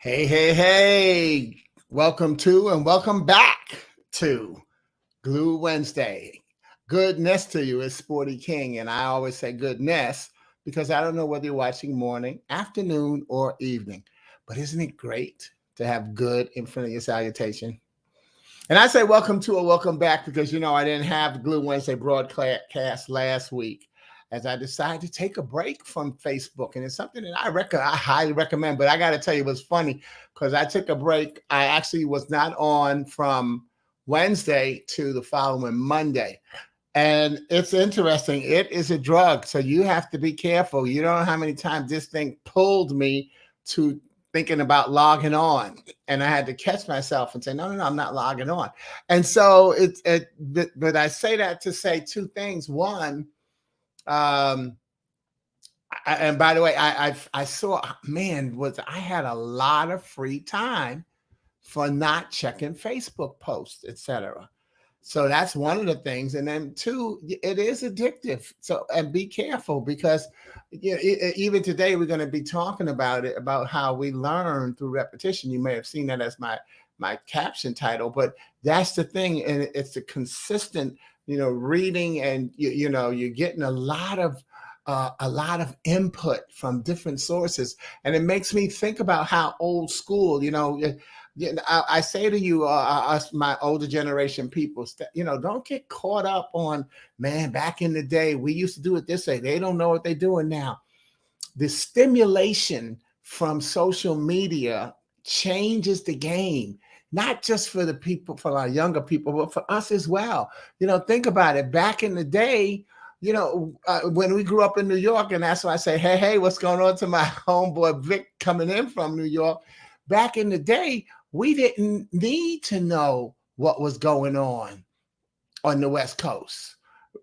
Hey. Welcome to and welcome back to Glue Wednesday. Goodness to you is Sporty King. And I always say goodness because I don't know whether you're watching morning, afternoon, or evening. But isn't it great to have good in front of your salutation? And I say welcome to or welcome back because, I didn't have the Glue Wednesday broadcast last week as I decided to take a break from Facebook. And it's something that I highly recommend. But I got to tell you, it was funny because I took a break. I actually was not on from Wednesday to the following Monday. And it's interesting. It is a drug. So you have to be careful. You don't know how many times this thing pulled me to thinking about logging on, and I had to catch myself and say, no, I'm not logging on. And so but I say that to say two things. One, and by the way, I saw, I had a lot of free time for not checking Facebook posts, etc. So that's one of the things. And then two, it is addictive. So, and be careful because even today we're going to be talking about it, about how we learn through repetition. You may have seen that as my caption title, but that's the thing. And it's a consistent, reading, and you're getting a lot of input from different sources. And it makes me think about how old school, I say to you, us, my older generation people, don't get caught up on, man, back in the day, we used to do it this way. They don't know what they're doing now. The stimulation from social media changes the game, not just for the people, for our younger people, but for us as well. Think about it. Back in the day, when we grew up in New York, and that's why I say, hey, what's going on to my homeboy Vic coming in from New York? Back in the day, we didn't need to know what was going on the West Coast,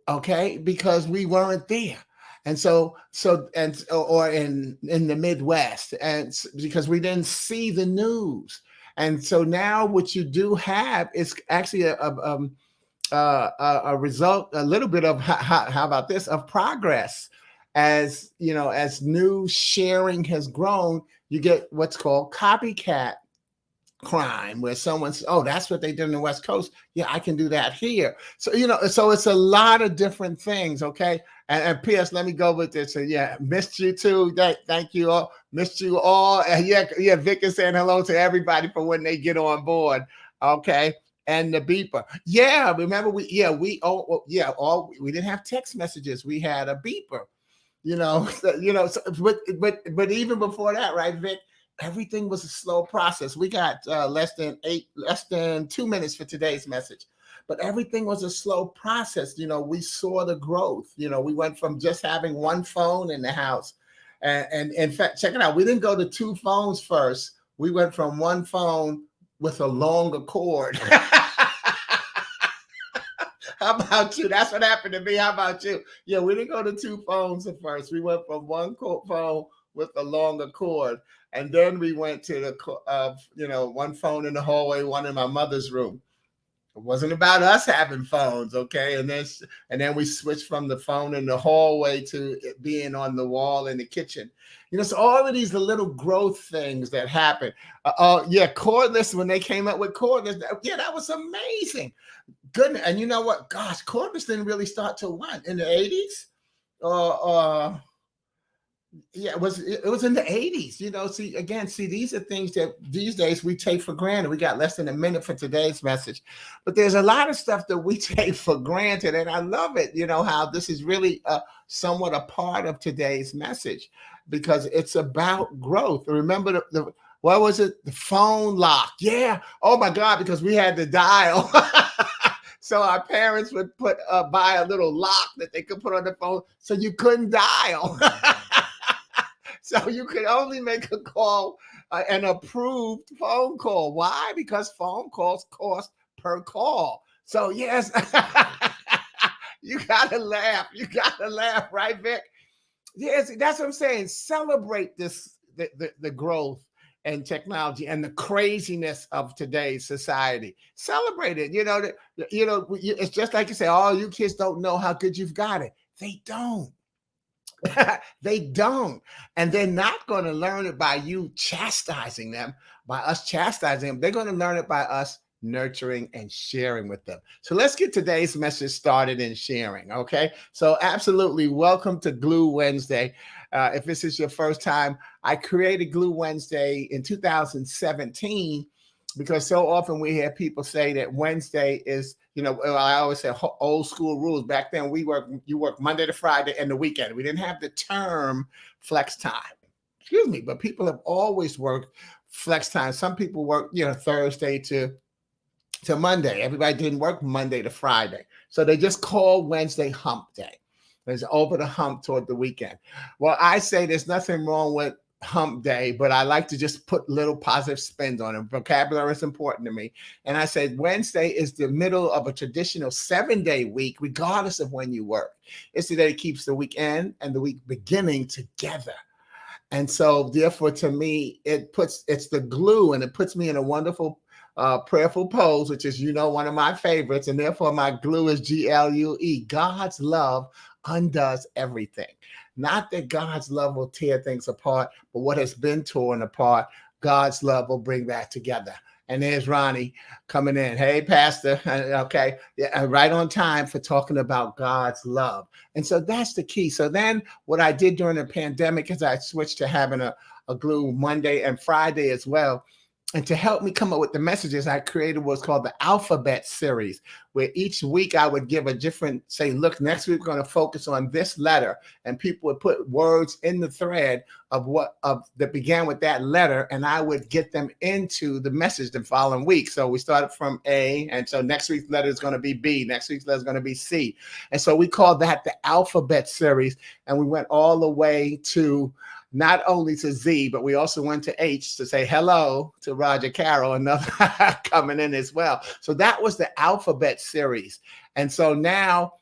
okay? Because we weren't there. And or in the Midwest, and because we didn't see the news. And so now what you do have is actually a result, a little bit of, how about this, of progress. As as news sharing has grown, you get what's called copycat crime, where someone says, oh, that's what they did in the West Coast. Yeah, I can do that here. So, so it's a lot of different things. Okay. And P.S., let me go with this. So yeah, missed you too. Thank you all. Missed you all. And yeah, Vic is saying hello to everybody for when they get on board. Okay. And the beeper. Yeah, remember we didn't have text messages. We had a beeper. But even before that, right, Vic? Everything was a slow process. We got less than 2 minutes for today's message, but everything was a slow process. We saw the growth. We went from just having one phone in the house, and in fact, check it out. We didn't go to two phones first. We went from one phone with a longer cord. How about you? That's what happened to me. How about you? Yeah, we didn't go to two phones at first. We went from one phone with a longer cord. And then we went to the, one phone in the hallway, one in my mother's room. It wasn't about us having phones, okay? And then we switched from the phone in the hallway to it being on the wall in the kitchen. So all of these little growth things that happen. Cordless, when they came up with cordless, that was amazing. Goodness. And you know what? Gosh, cordless didn't really start till what? In the 80s? Yeah, it was in the 80s. These are things that these days we take for granted. We got less than a minute for today's message, but there's a lot of stuff that we take for granted, and I love it. How this is really somewhat a part of today's message because it's about growth. Remember the what was it? The phone lock. Yeah. Oh my God, because we had to dial. So our parents would buy a little lock that they could put on the phone so you couldn't dial. So you could only make a call, an approved phone call. Why? Because phone calls cost per call. So yes, you gotta laugh. You gotta laugh, right, Vic? Yes, that's what I'm saying. Celebrate the growth and technology and the craziness of today's society. Celebrate it. It's just like you say, oh, you kids don't know how good you've got it. They don't. They don't. And they're not going to learn it by you chastising them, by us chastising them. They're going to learn it by us nurturing and sharing with them. So let's get today's message started in sharing. Okay. So, absolutely welcome to Glue Wednesday. If this is your first time, I created Glue Wednesday in 2017 because so often we hear people say that Wednesday is, I always say old school rules. Back then you work Monday to Friday and the weekend. We didn't have the term flex time. Excuse me, but people have always worked flex time. Some people work, Thursday to Monday. Everybody didn't work Monday to Friday. So they just call Wednesday hump day. It's over the hump toward the weekend. Well, I say there's nothing wrong with hump day, but I like to just put little positive spins on it. Vocabulary is important to me. And I said Wednesday is the middle of a traditional 7-day week, regardless of when you work. It's the day that keeps the weekend and the week beginning together. And so therefore, to me, it's the glue, and it puts me in a wonderful prayerful pose, which is, one of my favorites. And therefore my glue is GLUE. God's love undoes everything. Not that God's love will tear things apart, but what has been torn apart, God's love will bring back together. And there's Ronnie coming in. Hey, Pastor. Okay. Yeah, right on time for talking about God's love. And so that's the key. So then what I did during the pandemic is I switched to having a glue Monday and Friday as well. And to help me come up with the messages, I created what's called the alphabet series, where each week I would give a different, say, look, next week we're going to focus on this letter. And people would put words in the thread that began with that letter, and I would get them into the message the following week. So we started from A, and so next week's letter is going to be B. Next week's letter is going to be C. And so we called that the alphabet series, and we went all the way to not only to Z, but we also went to H to say hello to Rogercarole, another coming in as well. So that was the alphabet series. And so now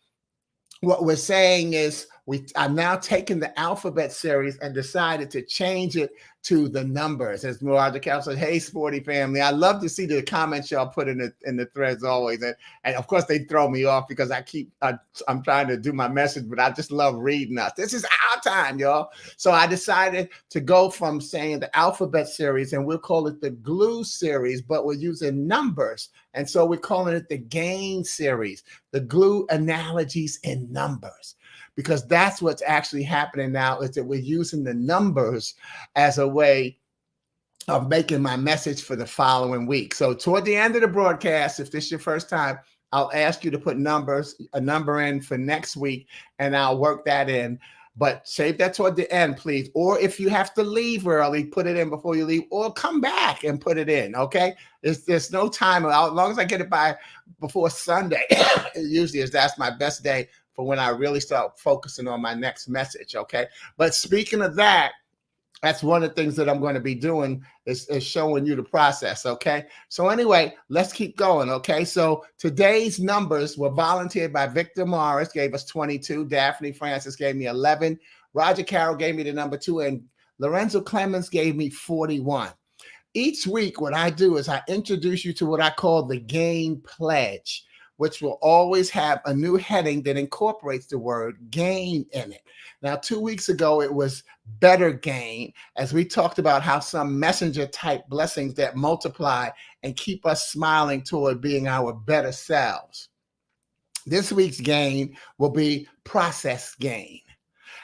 what we're saying is I'm now taking the alphabet series and decided to change it to the numbers. As Rogercarole said, hey, sporty family. I love to see the comments y'all put in the threads always. And of course, they throw me off because I'm trying to do my message, but I just love reading us. This is our time, y'all. So I decided to go from saying the alphabet series, and we'll call it the glue series, but we're using numbers. And so we're calling it the gain series, the glue analogies in numbers. Because that's what's actually happening now, is that we're using the numbers as a way of making my message for the following week. So toward the end of the broadcast, if this is your first time, I'll ask you to put a number in for next week, and I'll work that in. But save that toward the end, please. Or if you have to leave early, put it in before you leave, or come back and put it in, okay? There's no time. As long as I get it by before Sunday, usually that's my best day for when I really start focusing on my next message, okay? But speaking of that, that's one of the things that I'm going to be doing is showing you the process, okay? So anyway, let's keep going, okay? So today's numbers were volunteered by Victor Morris, gave us 22. Daphne Francis gave me 11. Rogercarole gave me the number 2, and Lorenzo Clemons gave me 41. Each week, what I do is I introduce you to what I call the gain pledge, which will always have a new heading that incorporates the word gain in it. Now, 2 weeks ago, it was better gain, as we talked about how some messenger type blessings that multiply and keep us smiling toward being our better selves. This week's gain will be process gain.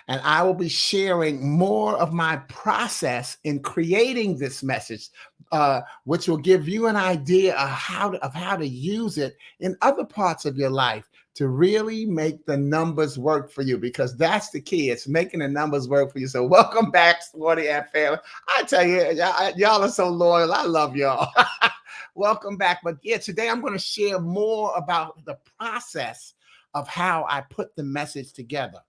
And I will be sharing more of my process in creating this message, which will give you an idea of how to use it in other parts of your life to really make the numbers work for you, because that's the key. It's making the numbers work for you. So welcome back, Sporty and family. I tell you, y'all are so loyal. I love y'all. Welcome back. But yeah, today I'm going to share more about the process of how I put the message together.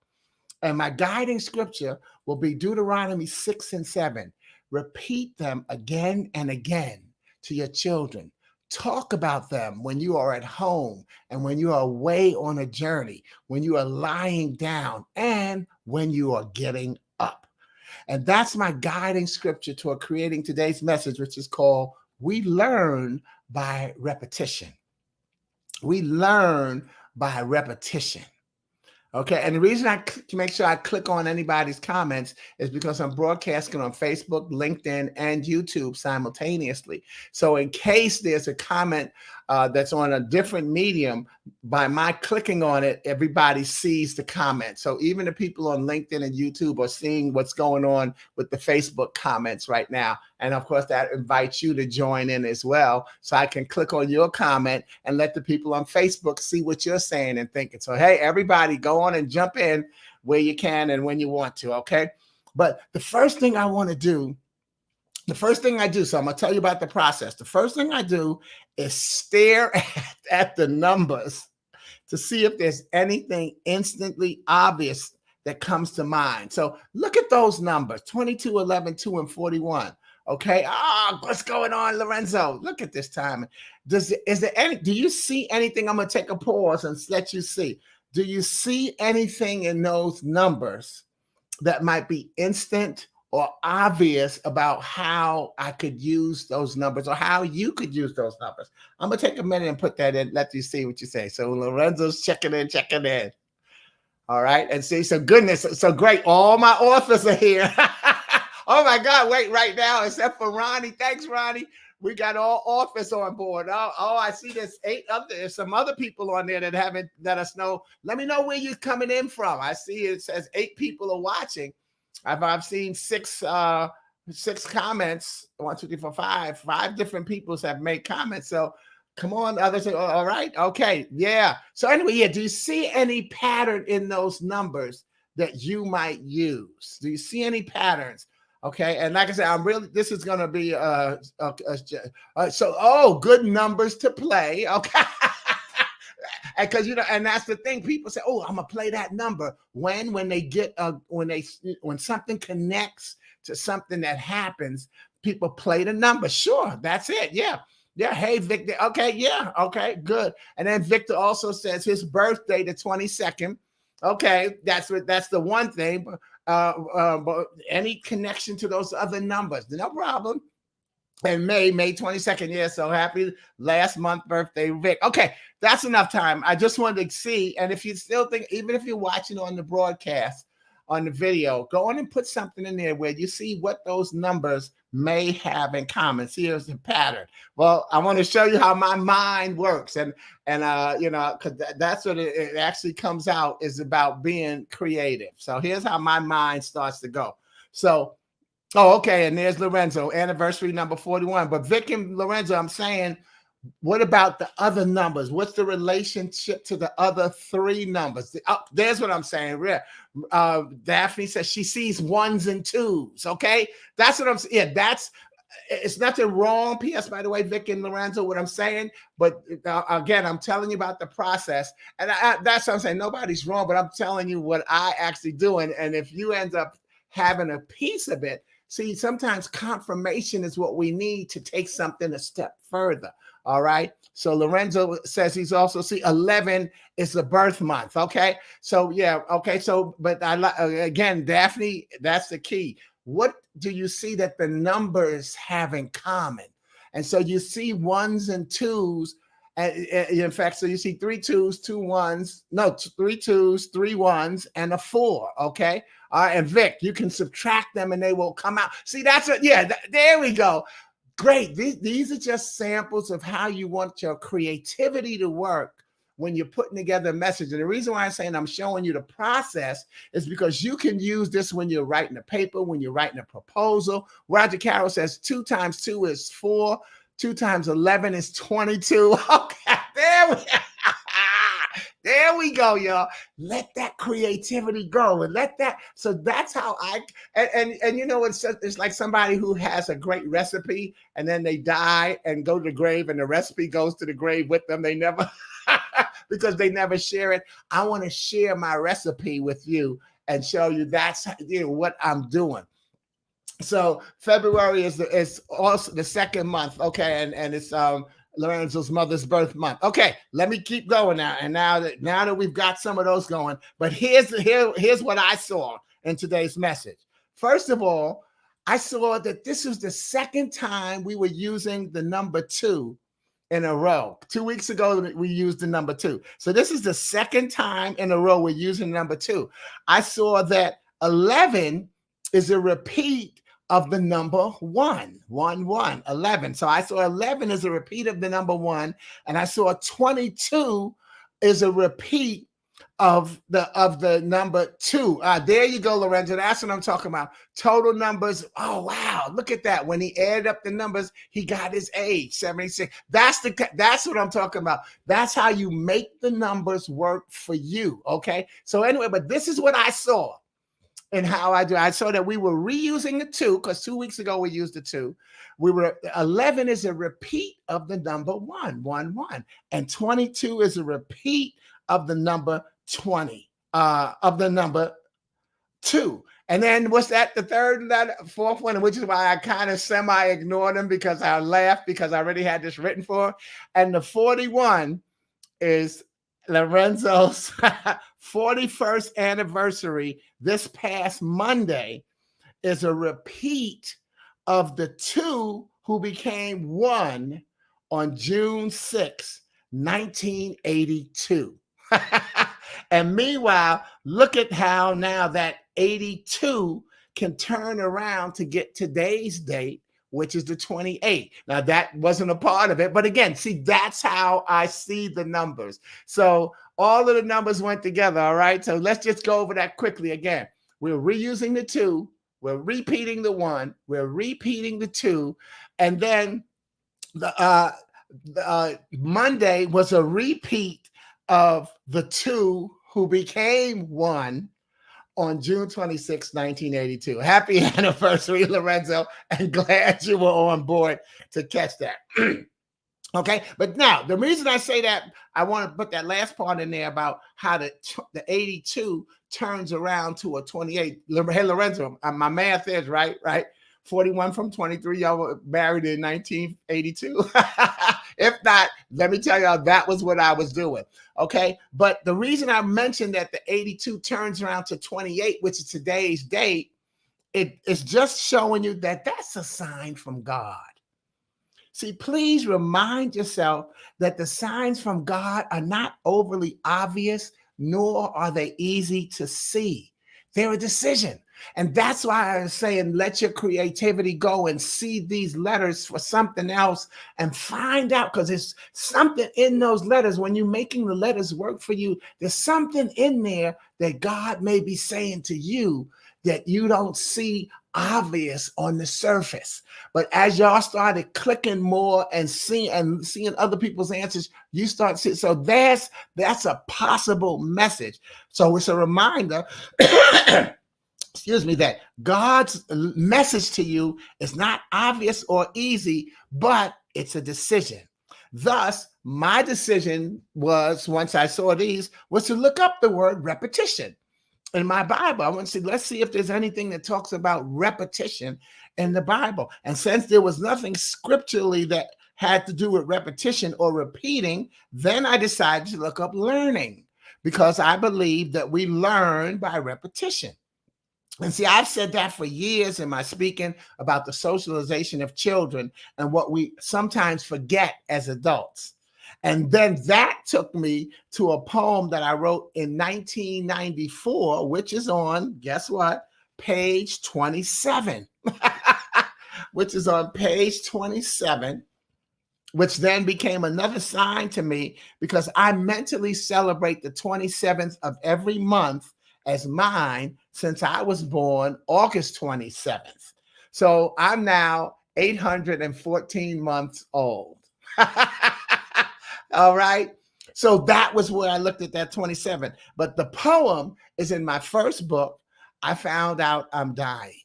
And my guiding scripture will be Deuteronomy 6 and 7. Repeat them again and again to your children. Talk about them when you are at home and when you are away on a journey, when you are lying down, and when you are getting up. And that's my guiding scripture toward creating today's message, which is called We Learn by Repetition. We learn by repetition. Okay, and the reason I make sure I click on anybody's comments is because I'm broadcasting on Facebook, LinkedIn, and YouTube simultaneously. So in case there's a comment that's on a different medium, by my clicking on it, everybody sees the comment. So even the people on LinkedIn and YouTube are seeing what's going on with the Facebook comments right now. And of course, that invites you to join in as well. So I can click on your comment and let the people on Facebook see what you're saying and thinking. So, hey, everybody, go on and jump in where you can and when you want to. Okay. But the first thing I want to do, so I'm going to tell you about the process. The first thing I do is stare at the numbers to see if there's anything instantly obvious that comes to mind. So look at those numbers, 22, 11, 2, and 41. Okay. What's going on, Lorenzo? Look at this time. Do you see anything? I'm going to take a pause and let you see. Do you see anything in those numbers that might be instant or obvious about how I could use those numbers or how you could use those numbers? I'm going to take a minute and put that in, let you see what you say. So Lorenzo's checking in. All right. And see, so goodness, so great. All my authors are here. Oh my God, wait, right now, except for Ronnie. Thanks, Ronnie. We got all authors on board. Oh, I see there's some other people on there that haven't let us know. Let me know where you're coming in from. I see it says 8 people are watching. I've seen six comments. 1, 2, 3, 4, 5. 5 different people have made comments. So come on, others. All right. Okay. Yeah. So anyway, yeah. Do you see any pattern in those numbers that you might use? Do you see any patterns? Okay. And like I said, this is going to be good numbers to play. Okay. Because and that's the thing. People say, "Oh, I'm gonna play that number." When they get when something connects to something that happens, people play the number. Sure, that's it. Yeah. Hey, Victor. Okay. Yeah. Okay. Good. And then Victor also says his birthday, the 22nd. Okay, that's the one thing. But any connection to those other numbers, no problem. And May 22nd. Yeah, so happy last month birthday, Vic. Okay, that's enough time. I just wanted to see. And if you still think, even if you're watching on the broadcast, on the video, go on and put something in there where you see what those numbers may have in common. See, here's the pattern. Well, I want to show you how my mind works. And because that's what it actually comes out, is about being creative. So here's how my mind starts to go. So, okay. And there's Lorenzo, anniversary number 41. But Vic and Lorenzo, I'm saying, what about the other numbers? What's the relationship to the other 3 numbers? There's what I'm saying. Daphne says she sees 1s and 2s. Okay. That's what I'm saying. Yeah, it's nothing wrong. P.S. By the way, Vic and Lorenzo, what I'm saying. But again, I'm telling you about the process. And that's what I'm saying. Nobody's wrong, but I'm telling you what I actually do. And if you end up having a piece of it, see, sometimes confirmation is what we need to take something a step further. All right. So Lorenzo says he's also 11 is the birth month. Okay. So yeah. Okay. So, but again, Daphne, that's the key. What do you see that the numbers have in common? And so you see 1s and 2s. And in fact, so you see 3 2s, 2 1s, 3 2s, 3 1s, and a 4. Okay. All right. And Vic, you can subtract them and they will come out. See, that's it. Yeah. There we go. Great. These are just samples of how you want your creativity to work when you're putting together a message. And the reason why I'm saying I'm showing you the process is because you can use this when you're writing a paper, when you're writing a proposal. Rogercarole says 2 times 2 is 4. 2 times 11 is 22. Okay, there we go, y'all. Let that creativity go and so that's how and you know, it's like somebody who has a great recipe and then they die and go to the grave and the recipe goes to the grave with them. They never, because they never share it. I want to share my recipe with you and show you that's what I'm doing. So February is also the 2nd month. Okay. And it's Lorenzo's mother's birth month. Okay, let me keep going now. And now that we've got some of those going, but here's what I saw in today's message. First of all, I saw that this was the 2nd time we were using the number 2 in a row. 2 weeks ago, we used the number 2. So this is the second time in a row we're using number 2. I saw that 11 is a repeat of the number 1, 1, 1, 11. So I saw 11 is a repeat of the number 1, and I saw 22 is a repeat of the number 2. There you go, Lorenzo. That's what I'm talking about. Total numbers. Oh wow, look at that. When he added up the numbers, he got his age, 76. That's what I'm talking about. That's how you make the numbers work for you. Okay. So anyway, but this is what I saw and how I do. I saw that we were reusing the 2 because 2 weeks ago we used the 2. 11 is a repeat of the number 1, 1, 1, and 22 is a repeat of the number 20, of the number 2. And then what's that? The third letter, fourth one, which is why I kind of semi-ignored them because I laughed because I already had this written for. And the 41 is Lorenzo's 41st anniversary this past Monday, is a repeat of the 2 who became 1 on June 6, 1982. And meanwhile, look at how now that 82 can turn around to get today's date, which is the 28th. Now, that wasn't a part of it. But again, see, that's how I see the numbers. So all of the numbers went together, all right? So let's just go over that quickly again. We're reusing the 2. We're repeating the 1. We're repeating the 2. And then the Monday was a repeat of the 2 who became 1 on June 26, 1982. Happy anniversary, Lorenzo, and glad you were on board to catch that. Okay, but now the reason I say that, I want to put that last part in there about how the 82 turns around to a 28. Hey, Lorenzo, my math is right? 41 from 23. Y'all were married in 1982. If not, let me tell y'all, that was what I was doing. Okay. But the reason I mentioned that the 82 turns around to 28, which is today's date, it's just showing you that that's a sign from God. See, please remind yourself that the signs from God are not overly obvious, nor are they easy to see. They're a decision. And that's why I'm saying, let your creativity go and see these letters for something else and find out, because there's something in those letters. When you're making the letters work for you, there's something in there that God may be saying to you that you don't see obvious on the surface. But as y'all started clicking more and seeing other people's answers, you start seeing. So that's a possible message. So it's a reminder excuse me, that God's message to you is not obvious or easy, but it's a decision. Thus, my decision was, once I saw these, was to look up the word repetition in my Bible. I want to see, let's see if there's anything that talks about repetition in the Bible. And since there was nothing scripturally that had to do with repetition or repeating, then I decided to look up learning, because I believe that we learn by repetition. And see, I've said that for years in my speaking about the socialization of children and what we sometimes forget as adults. And then that took me to a poem that I wrote in 1994, which is on, guess what? Page 27, which is on page 27, which then became another sign to me, because I mentally celebrate the 27th of every month as mine since I was born August 27th. So I'm now 814 months old. All right. So that was where I looked at that 27. But the poem is in my first book, I Found Out I'm Dying.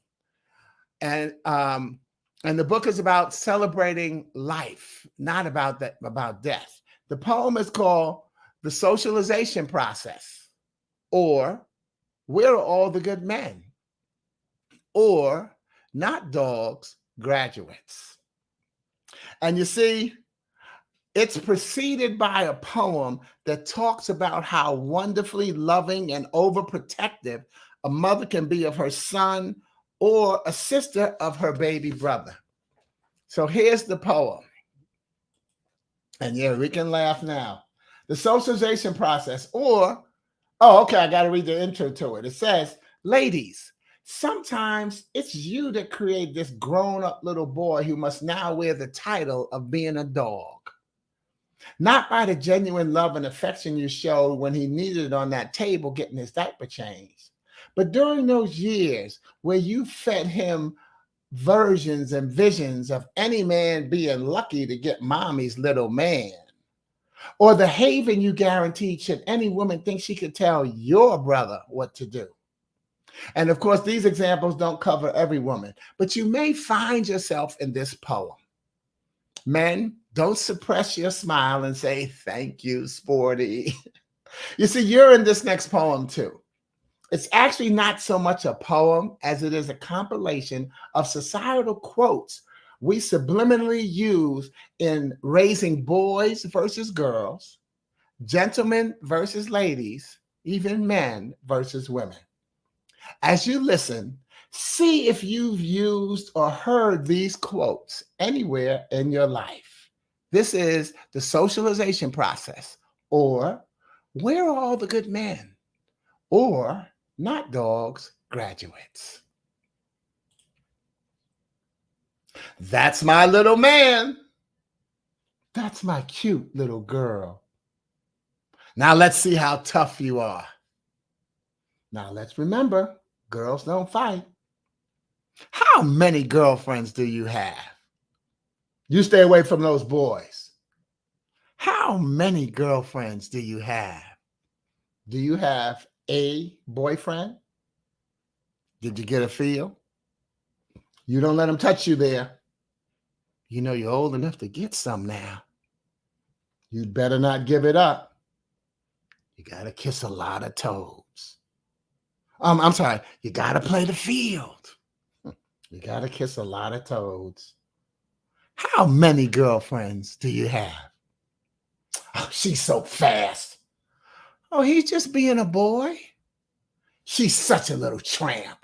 And the book is about celebrating life, not about death. The poem is called The Socialization Process, or Where Are All the Good Men? Or Not Dogs, Graduates. And you see, it's preceded by a poem that talks about how wonderfully loving and overprotective a mother can be of her son, or a sister of her baby brother. So here's the poem. And yeah, we can laugh now. The socialization process, or, oh, okay, I got to read the intro to it. It says, ladies, sometimes it's you that create this grown up little boy who must now wear the title of being a dog. Not by the genuine love and affection you showed when he needed it on that table getting his diaper changed, but during those years where you fed him versions and visions of any man being lucky to get mommy's little man, or the haven you guaranteed should any woman think she could tell your brother what to do. And of course, these examples don't cover every woman, but you may find yourself in this poem. Men, don't suppress your smile and say, thank you, Sporty. You see, you're in this next poem too. It's actually not so much a poem as it is a compilation of societal quotes we subliminally use in raising boys versus girls, gentlemen versus ladies, even men versus women. As you listen, see if you've used or heard these quotes anywhere in your life. This is the socialization process, or where are all the good men, or not dogs, graduates. That's my little man. That's my cute little girl. Now let's see how tough you are. Now let's remember, girls don't fight. How many girlfriends do you have? You stay away from those boys. How many girlfriends do you have? Do you have a boyfriend? Did you get a feel? You don't let them touch you there. You know you're old enough to get some now. You'd better not give it up. You got to kiss a lot of toads. I'm sorry, you got to play the field. You got to kiss a lot of toads. How many girlfriends do you have? Oh, she's so fast. Oh, he's just being a boy. She's such a little tramp.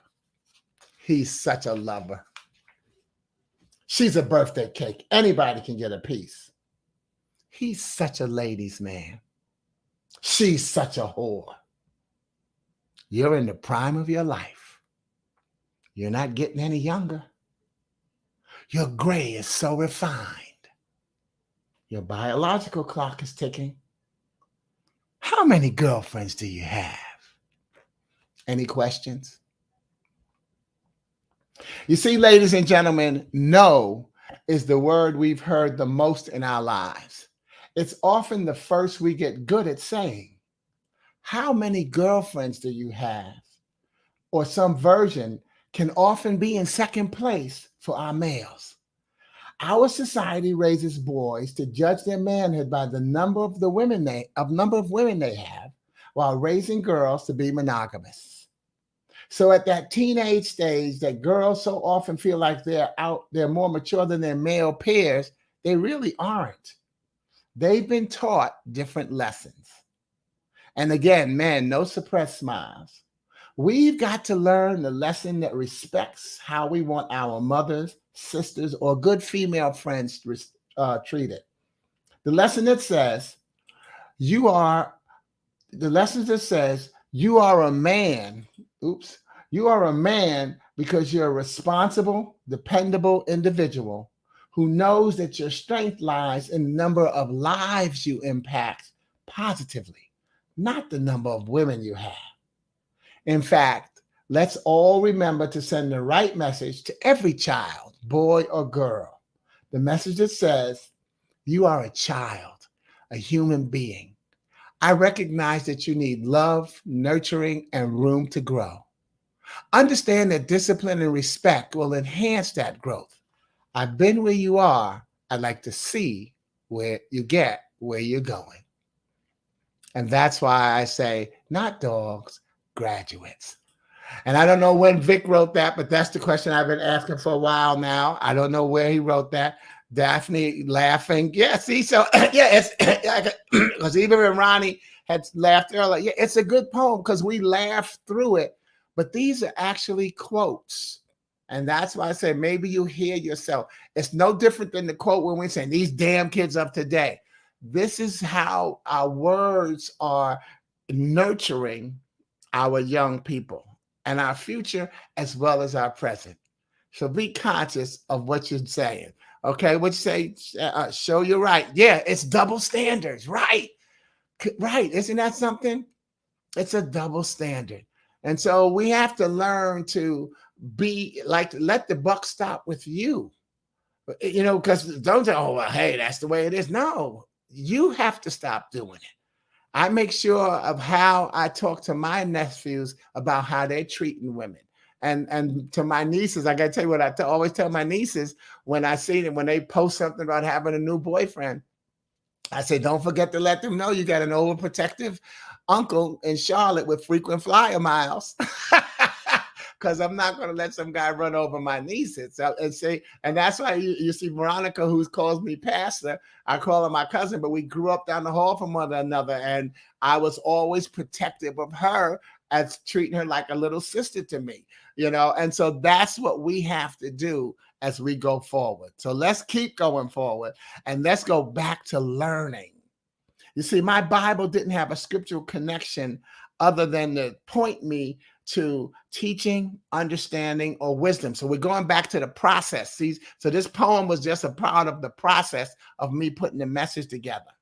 He's such a lover. She's a birthday cake. Anybody can get a piece. He's such a ladies' man. She's such a whore. You're in the prime of your life. You're not getting any younger. Your gray is so refined. Your biological clock is ticking. How many girlfriends do you have? Any questions? You see, ladies and gentlemen, no is the word we've heard the most in our lives. It's often the first we get good at saying. How many girlfriends do you have? Or some version can often be in second place for our males. Our society raises boys to judge their manhood by the number of women they have, while raising girls to be monogamous. So at that teenage stage that girls so often feel like they're more mature than their male peers, they really aren't. They've been taught different lessons. And again, men, no suppressed smiles. We've got to learn the lesson that respects how we want our mothers, sisters, or good female friends treated. The lesson that says you are a man. Oops. You are a man because you're a responsible, dependable individual who knows that your strength lies in the number of lives you impact positively, not the number of women you have. In fact, let's all remember to send the right message to every child, boy or girl. The message that says, you are a child, a human being. I recognize that you need love, nurturing, and room to grow. Understand that discipline and respect will enhance that growth. I've been where you are. I'd like to see where you're going. And that's why I say, not dogs, graduates. And I don't know when Vic wrote that, but that's the question I've been asking for a while now. I don't know where he wrote that. Daphne laughing. Yeah, see, so yeah, it's because even when Ronnie had laughed earlier, yeah, it's a good poem because we laughed through it. But these are actually quotes. And that's why I say maybe you hear yourself. It's no different than the quote when we're saying these damn kids of today. This is how our words are nurturing our young people and our future as well as our present. So be conscious of what you're saying. Okay, what you say, show you're right. Yeah, it's double standards, right? Right. Isn't that something? It's a double standard. And so we have to learn to be like, let the buck stop with you, because don't say, oh, well, hey, that's the way it is. No, you have to stop doing it. I make sure of how I talk to my nephews about how they're treating women. And to my nieces, I got to tell you what I always tell my nieces when I see them, when they post something about having a new boyfriend. I say, don't forget to let them know you got an overprotective uncle in Charlotte with frequent flyer miles. Because I'm not going to let some guy run over my nieces. And that's why you see Veronica, who calls me pastor. I call her my cousin, but we grew up down the hall from one another. And I was always protective of her, as treating her like a little sister to me, And so that's what we have to do as we go forward. So let's keep going forward and let's go back to learning. You see, my Bible didn't have a scriptural connection other than to point me to teaching, understanding, or wisdom. So we're going back to the process. See, so this poem was just a part of the process of me putting the message together.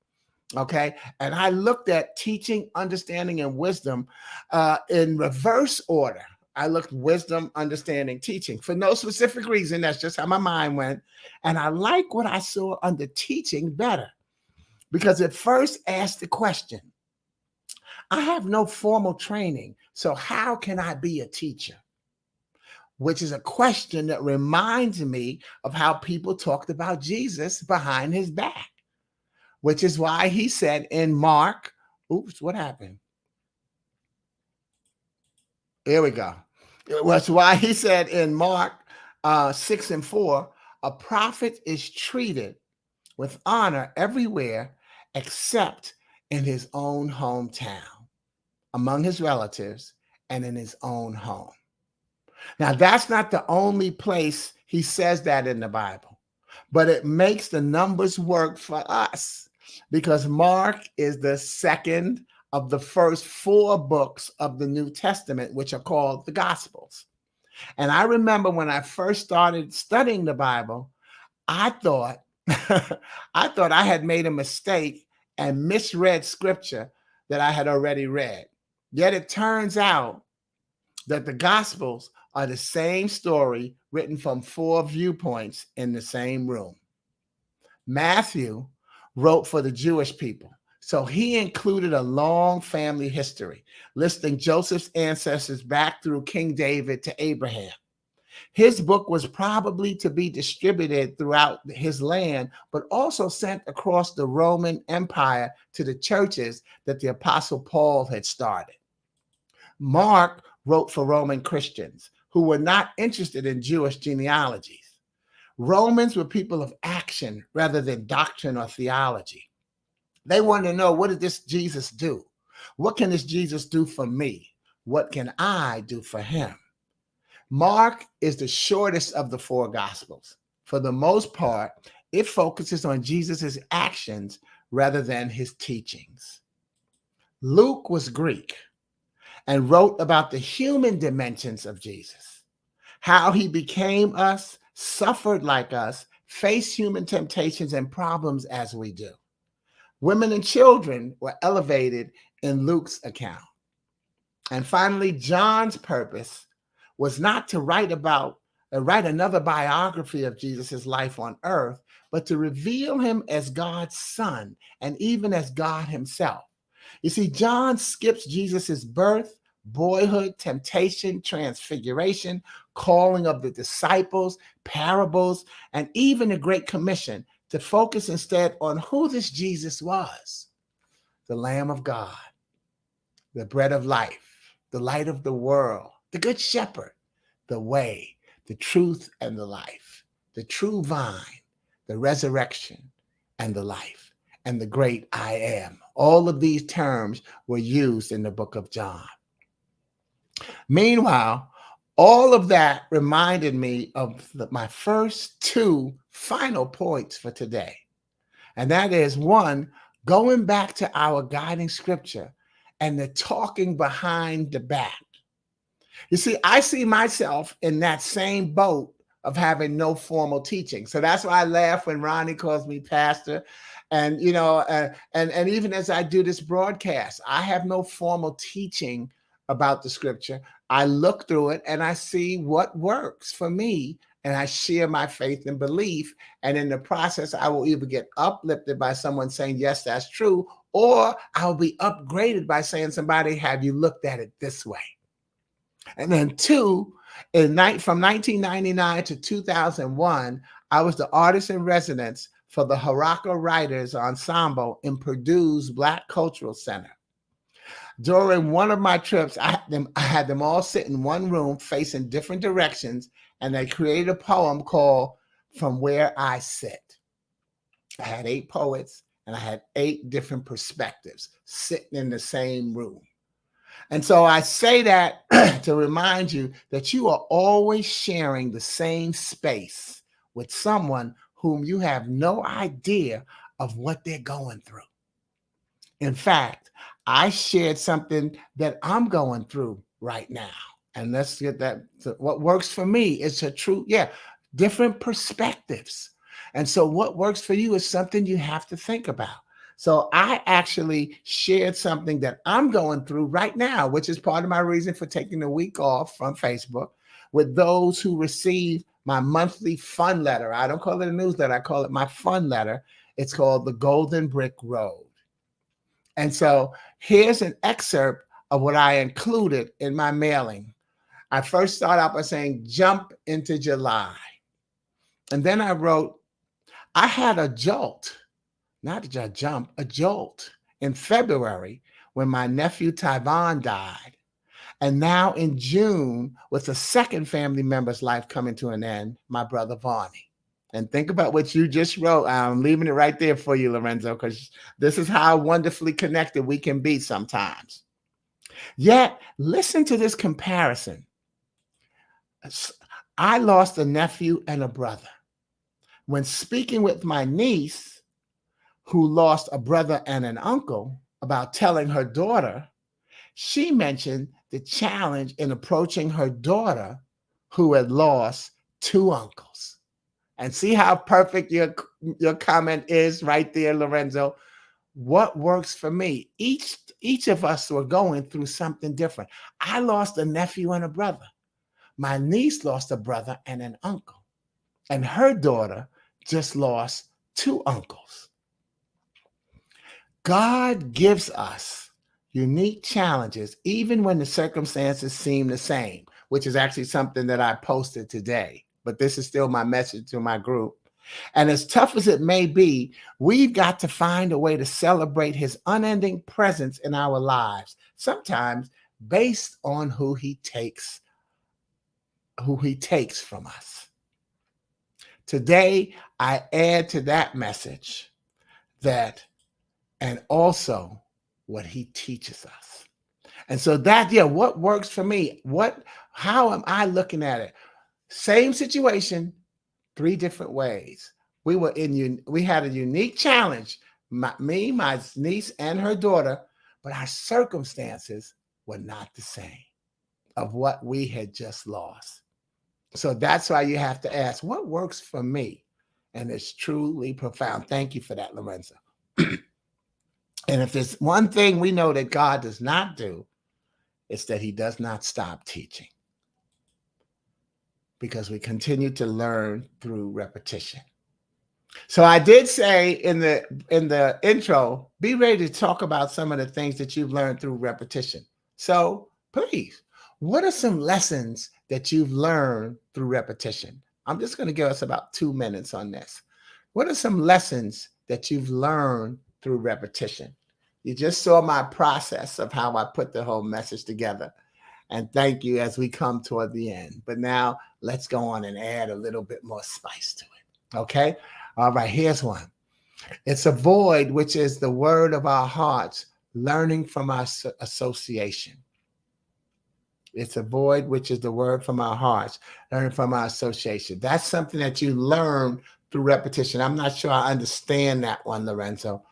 Okay. And I looked at teaching, understanding, and wisdom in reverse order. I looked wisdom, understanding, teaching for no specific reason. That's just how my mind went. And I like what I saw under teaching better because it first asked the question, I have no formal training, so how can I be a teacher? Which is a question that reminds me of how people talked about Jesus behind his back, which is why he said in Mark, oops, what happened? Here we go. That's why he said in Mark 6:4, a prophet is treated with honor everywhere except in his own hometown, among his relatives, and in his own home. Now, that's not the only place he says that in the Bible, but it makes the numbers work for us because Mark is the second of the first 4 books of the New Testament, which are called the Gospels. And I remember when I first started studying the Bible, I thought I had made a mistake and misread scripture that I had already read. Yet it turns out that the Gospels are the same story written from 4 viewpoints in the same room. Matthew wrote for the Jewish people, so he included a long family history, listing Joseph's ancestors back through King David to Abraham. His book was probably to be distributed throughout his land, but also sent across the Roman Empire to the churches that the Apostle Paul had started. Mark wrote for Roman Christians who were not interested in Jewish genealogies. Romans were people of action rather than doctrine or theology. They wanted to know, what did this Jesus do? What can this Jesus do for me? What can I do for him? Mark is the shortest of the 4 Gospels. For the most part, it focuses on Jesus's actions rather than his teachings. Luke was Greek and wrote about the human dimensions of Jesus, how he became us, suffered like us, faced human temptations and problems as we do. Women and children were elevated in Luke's account. And finally, John's purpose was not to write another biography of Jesus' life on earth, but to reveal him as God's son and even as God himself. You see, John skips Jesus' birth, boyhood, temptation, transfiguration, calling of the disciples, parables, and even the Great Commission to focus instead on who this Jesus was: the Lamb of God, the bread of life, the light of the world, the good shepherd, the way, the truth, and the life, the true vine, the resurrection, and the life, and the great I am. All of these terms were used in the book of John. Meanwhile, all of that reminded me of my first 2 final points for today. And that is, 1, going back to our guiding scripture and the talking behind the back. You see, I see myself in that same boat of having no formal teaching. So that's why I laugh when Ronnie calls me pastor. And, and even as I do this broadcast, I have no formal teaching about the scripture. I look through it and I see what works for me, and I share my faith and belief. And in the process, I will either get uplifted by someone saying, yes, that's true, or I'll be upgraded by saying, somebody, have you looked at it this way? And then two, from 1999 to 2001, I was the artist in residence for the Haraka Writers Ensemble in Purdue's Black Cultural Center. During one of my trips, I had them all sit in one room facing different directions, and they created a poem called From Where I Sit. I had 8 poets, and I had 8 different perspectives sitting in the same room. And so I say that to remind you that you are always sharing the same space with someone whom you have no idea of what they're going through. In fact, I shared something that I'm going through right now. And let's get that. So what works for me is different perspectives. And so what works for you is something you have to think about. So I actually shared something that I'm going through right now, which is part of my reason for taking a week off from Facebook, with those who receive my monthly fun letter. I don't call it a newsletter. I call it my fun letter. It's called The Golden Brick Road. And so here's an excerpt of what I included in my mailing. I first started out by saying, jump into July. And then I wrote, I had a jolt. Not a jump, a jolt in February when my nephew Tyvon died. And now in June, with the second family member's life coming to an end, my brother Varney. And think about what you just wrote. I'm leaving it right there for you, Lorenzo, because this is how wonderfully connected we can be sometimes. Yet, listen to this comparison. I lost a nephew and a brother. When speaking with my niece, who lost a brother and an uncle, about telling her daughter, she mentioned the challenge in approaching her daughter who had lost 2 uncles. And see how perfect your comment is right there, Lorenzo. What works for me? Each of us were going through something different. I lost a nephew and a brother. My niece lost a brother and an uncle. And her daughter just lost 2 uncles. God gives us unique challenges, even when the circumstances seem the same, which is actually something that I posted today. But this is still my message to my group. And as tough as it may be, we've got to find a way to celebrate his unending presence in our lives, sometimes based on who he takes from us. Today, I add to that message that, and also what he teaches us. And so that, what works for me? How am I looking at it? Same situation, 3 different ways. We had a unique challenge, my niece and her daughter, but our circumstances were not the same of what we had just lost. So that's why you have to ask, what works for me? And it's truly profound. Thank you for that, Lorenzo. And if there's one thing we know that God does not do, it's that he does not stop teaching, because we continue to learn through repetition. So I did say in the intro, be ready to talk about some of the things that you've learned through repetition. So please, what are some lessons that you've learned through repetition? I'm just going to give us about 2 minutes on this. What are some lessons that you've learned through repetition? You just saw my process of how I put the whole message together. And thank you as we come toward the end. But now let's go on and add a little bit more spice to it. Okay? All right, here's one. It's avoid, which is the word of our hearts, learning from our association. It's avoid, which is the word from our hearts, learning from our association. That's something that you learn through repetition. I'm not sure I understand that one, Lorenzo.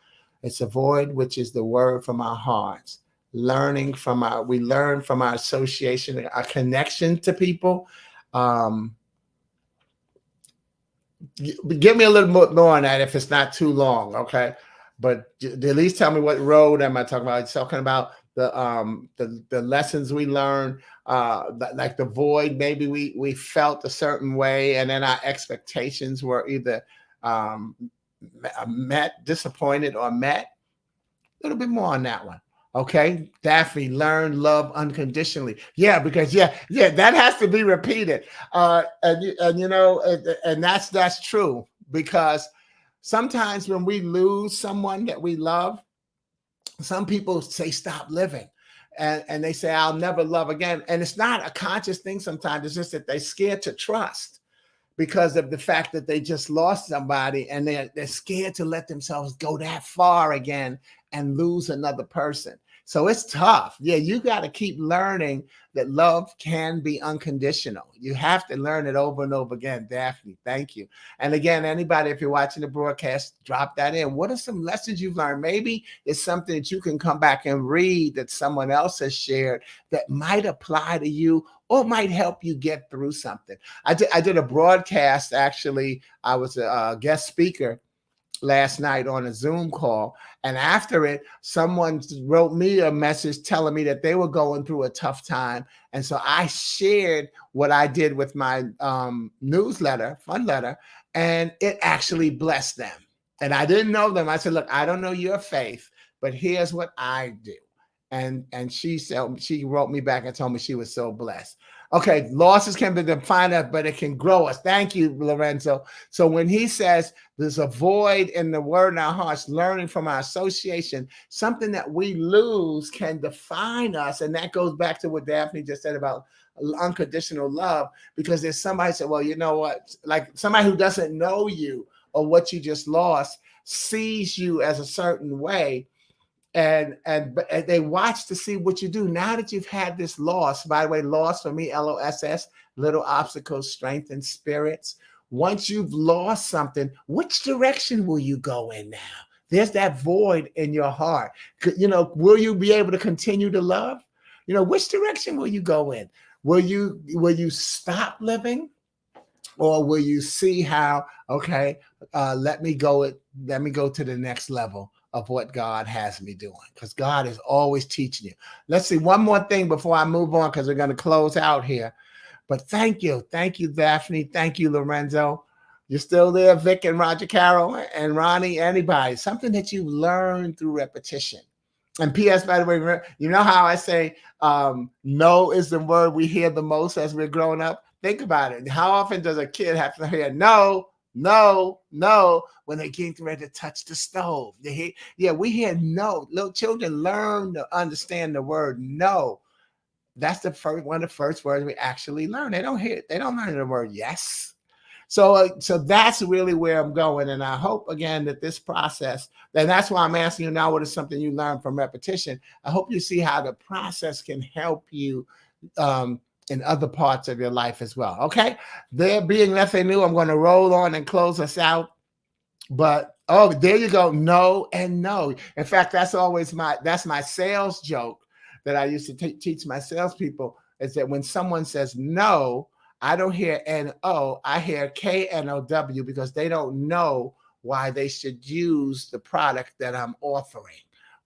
It's a void, which is the word from our hearts. We learn from our association, our connection to people. Um, Give me a little more on that if it's not too long, okay? But at least tell me what road am I talking about? It's talking about the lessons we learned, like the void. Maybe we felt a certain way, and then our expectations were either um, met, disappointed, or met. A little bit more on that one. Okay, Daphne, learn love unconditionally. Yeah, because that has to be repeated. And that's true, because sometimes when we lose someone that we love, some people say stop living. And they say I'll never love again. And it's not a conscious thing sometimes. It's just that they're scared to trust because of the fact that they just lost somebody, and they're scared to let themselves go that far again and lose another person. So it's tough. Yeah, you got to keep learning that love can be unconditional. You have to learn it over and over again. Daphne, thank you. And again, anybody, if you're watching the broadcast, drop that in. What are some lessons you've learned? Maybe it's something that you can come back and read that someone else has shared that might apply to you or might help you get through something. I did a broadcast, actually. I was a guest speaker last night on a Zoom call. And after it, someone wrote me a message telling me that they were going through a tough time. And so I shared what I did with my newsletter, fun letter, and it actually blessed them. And I didn't know them. I said, look, I don't know your faith, but here's what I do. And she said, she wrote me back and told me she was so blessed. Okay, losses can be defined, but it can grow us. Thank you, Lorenzo. So when he says there's a void in the word in our hearts, learning from our association, something that we lose can define us. And that goes back to what Daphne just said about unconditional love, because there's somebody said, well, you know what? Like somebody who doesn't know you or what you just lost sees you as a certain way. And they watch to see what you do now that you've had this loss. By the way, loss for me, LOSS, little obstacles strengthen spirits. Once you've lost something, which direction will you go in now? There's that void in your heart. Will you be able to continue to love? Which direction will you go in? Will you stop living, or will you see how? Okay, let me go to the next level of what God has me doing, because God is always teaching you. Let's see one more thing before I move on, because we're going to close out here. But thank you, Daphne. Thank you, Lorenzo. You're still there, Vic and Rogercarole and Ronnie. Anybody, something that you learned through repetition. And P.S. by the way, you know how I say no is the word we hear the most as we're growing up? Think about it. How often does a kid have to hear no, no, no when they're getting ready to touch the stove? We hear no. Little children learn to understand the word no. That's one of the first words we actually learn. They don't learn the word yes. So that's really where I'm going. And I hope, again, that this process, and that's why I'm asking you now, what is something you learned from repetition? I hope you see how the process can help you in other parts of your life as well. Okay. There being nothing new, I'm going to roll on and close us out. But there you go. No and no. In fact, that's my sales joke that I used to teach my salespeople, is that when someone says no, I don't hear N-O, I hear K-N-O-W, because they don't know why they should use the product that I'm offering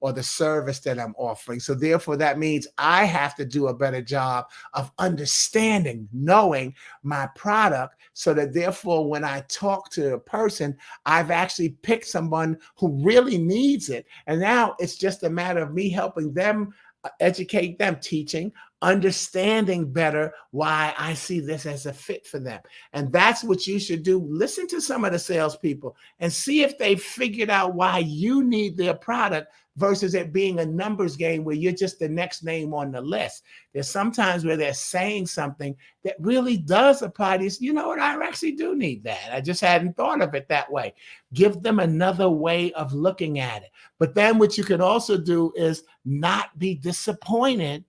or the service that I'm offering. So therefore, that means I have to do a better job of understanding, knowing my product, so that therefore, when I talk to a person, I've actually picked someone who really needs it. And now it's just a matter of me helping them, educate them, teaching, understanding better why I see this as a fit for them. And that's what you should do. Listen to some of the salespeople and see if they figured out why you need their product, versus it being a numbers game where you're just the next name on the list. There's sometimes where they're saying something that really does apply to you. You know what? I actually do need that. I just hadn't thought of it that way. Give them another way of looking at it. But then what you can also do is not be disappointed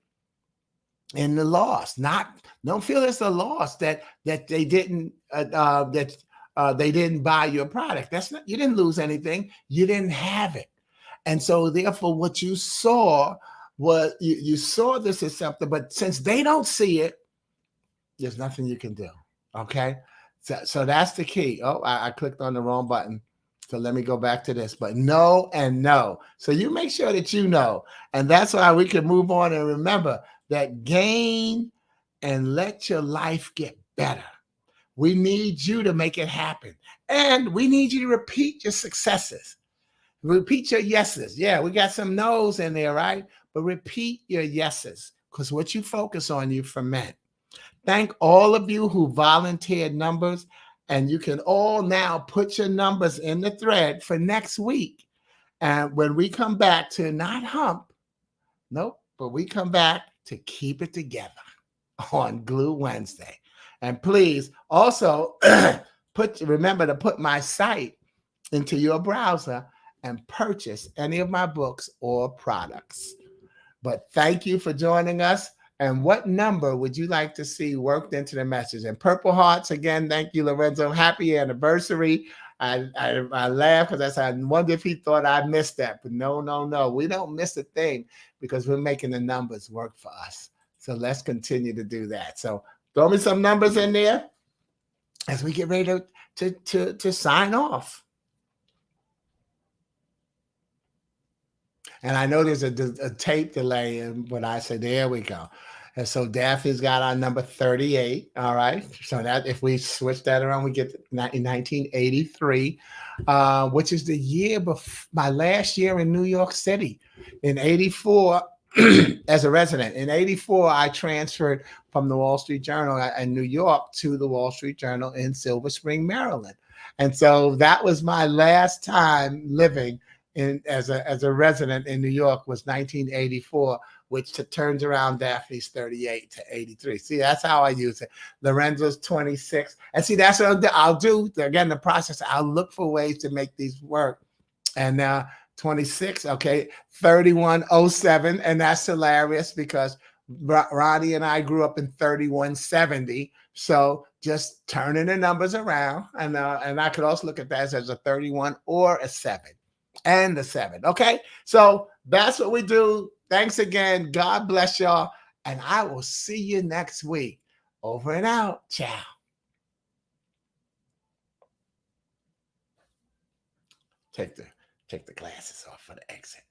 in the loss. Don't feel it's a loss that they didn't they didn't buy your product. That's not, you didn't lose anything. You didn't have it. And so therefore what you saw was you saw this as something, but since they don't see it, there's nothing you can do. Okay. So that's the key. Oh, I clicked on the wrong button. So let me go back to this, but no and no. So you make sure that you know. And that's why we can move on and remember that gain and let your life get better. We need you to make it happen. And we need you to repeat your successes. Repeat your yeses. Yeah, we got some no's in there, right? But repeat your yeses because what you focus on, you ferment. Thank all of you who volunteered numbers, and you can all now put your numbers in the thread for next week. And when we come back to not hump, nope, but we come back to keep it together on Glue Wednesday. And please also remember to put my site into your browser and purchase any of my books or products. But thank you for joining us. And what number would you like to see worked into the message? And Purple Hearts, again, thank you, Lorenzo. Happy anniversary. I laugh because I wonder if he thought I missed that. But no. We don't miss a thing because we're making the numbers work for us. So let's continue to do that. So throw me some numbers in there as we get ready to sign off. And I know there's a tape delay in what I say. There we go. And so Daphne's got our number 38. All right. So that if we switch that around, we get in 1983, which is the year before my last year in New York City. In 84, as a resident. In 84, I transferred from the Wall Street Journal in New York to the Wall Street Journal in Silver Spring, Maryland. And so that was my last time living as a resident in New York was 1984, which turns around Daphne's 38 to 83. See, that's how I use it. Lorenzo's 26. And see, that's what I'll do. Again, the process, I'll look for ways to make these work. And now 26, okay, 3107. And that's hilarious because Ronnie and I grew up in 3170. So just turning the numbers around. And I could also look at that as a 31 or a 7. And the 7. Okay. So that's what we do. Thanks again. God bless y'all. And I will see you next week. Over and out. Ciao. Take the glasses off for the exit.